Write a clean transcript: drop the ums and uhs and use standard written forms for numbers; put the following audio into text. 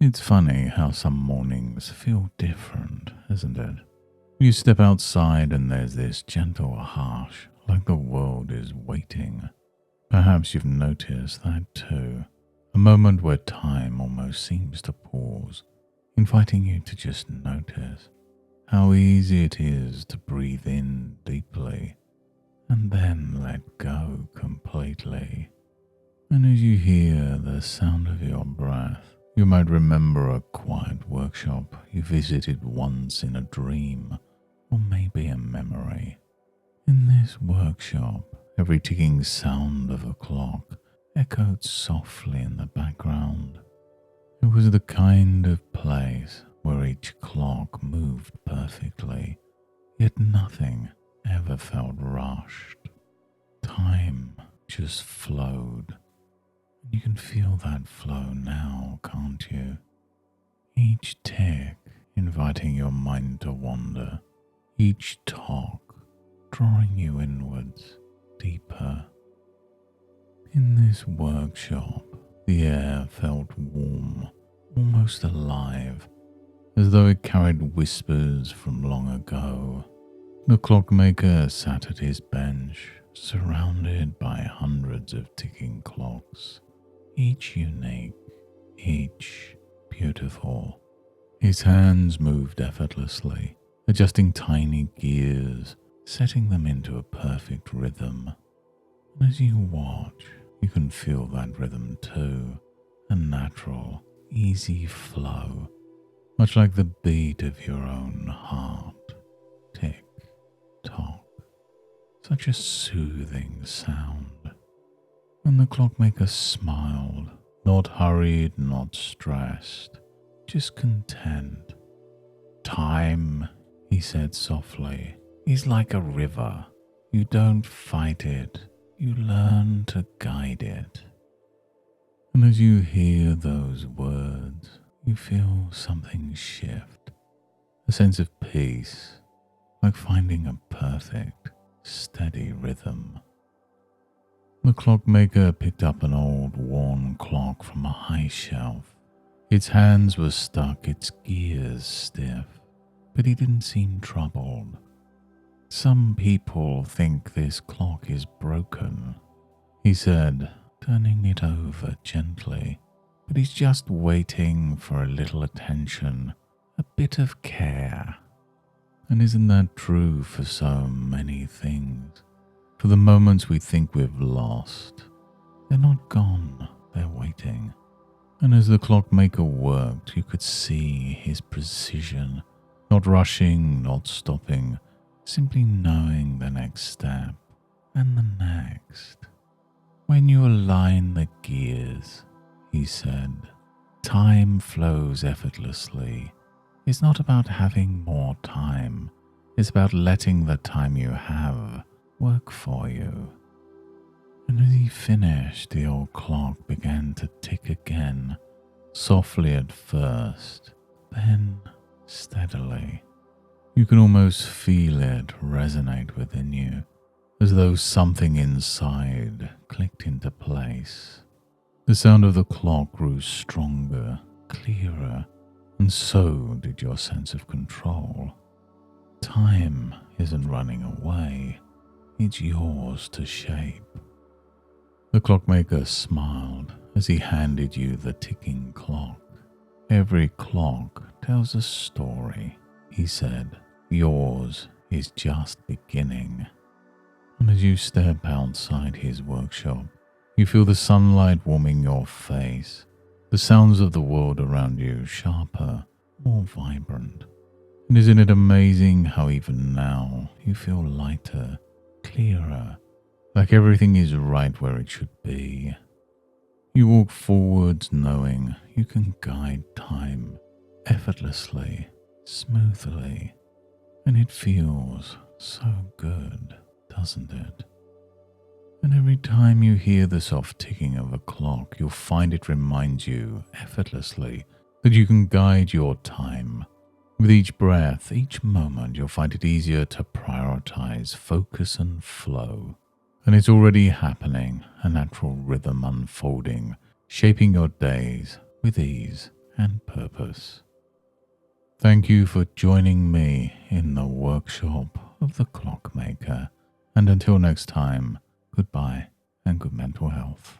It's funny how some mornings feel different, isn't it? You step outside and there's this gentle hush, like the world is waiting. Perhaps you've noticed that too. A moment where time almost seems to pause, inviting you to just notice how easy it is to breathe in deeply and then let go completely. And as you hear the sound of your breath, you might remember a quiet workshop you visited once in a dream, or maybe a memory. In this workshop, every ticking sound of a clock echoed softly in the background. It was the kind of place where each clock moved perfectly, yet nothing ever felt rushed. Time just flowed. You can feel that flow now, can't you? Each tick inviting your mind to wander, each talk drawing you inwards, deeper. In this workshop, the air felt warm, almost alive, as though it carried whispers from long ago. The clockmaker sat at his bench, surrounded by hundreds of ticking clocks, each unique, each beautiful. His hands moved effortlessly, adjusting tiny gears, setting them into a perfect rhythm. And as you watch, you can feel that rhythm too, a natural, easy flow, much like the beat of your own heart. Tick, tock. Such a soothing sound. And the clockmaker smiled, not hurried, not stressed, just content. Time, he said softly, is like a river. You don't fight it, you learn to guide it. And as you hear those words, you feel something shift, a sense of peace, like finding a perfect, steady rhythm. The clockmaker picked up an old, worn clock from a high shelf. Its hands were stuck, its gears stiff, but he didn't seem troubled. Some people think this clock is broken, he said, turning it over gently, but he's just waiting for a little attention, a bit of care. And isn't that true for so many things? For the moments we think we've lost, they're not gone, they're waiting. And as the clockmaker worked, you could see his precision, not rushing, not stopping, simply knowing the next step and the next. When you align the gears, he said, time flows effortlessly. It's not about having more time, it's about letting the time you have work for you. And as he finished, the old clock began to tick again, softly at first, then steadily. You can almost feel it resonate within you, as though something inside clicked into place. The sound of the clock grew stronger, clearer, and so did your sense of control. Time isn't running away. It's yours to shape. The clockmaker smiled as he handed you the ticking clock. Every clock tells a story, he said. Yours is just beginning. And as you step outside his workshop, you feel the sunlight warming your face, the sounds of the world around you sharper, more vibrant. And isn't it amazing how even now you feel lighter, clearer, like everything is right where it should be. You walk forwards knowing you can guide time effortlessly, smoothly, and it feels so good, doesn't it? And every time you hear the soft ticking of a clock, you'll find it reminds you effortlessly that you can guide your time. With each breath, each moment, you'll find it easier to prioritize focus and flow. And it's already happening, a natural rhythm unfolding, shaping your days with ease and purpose. Thank you for joining me in the workshop of the clockmaker. And until next time, goodbye and good mental health.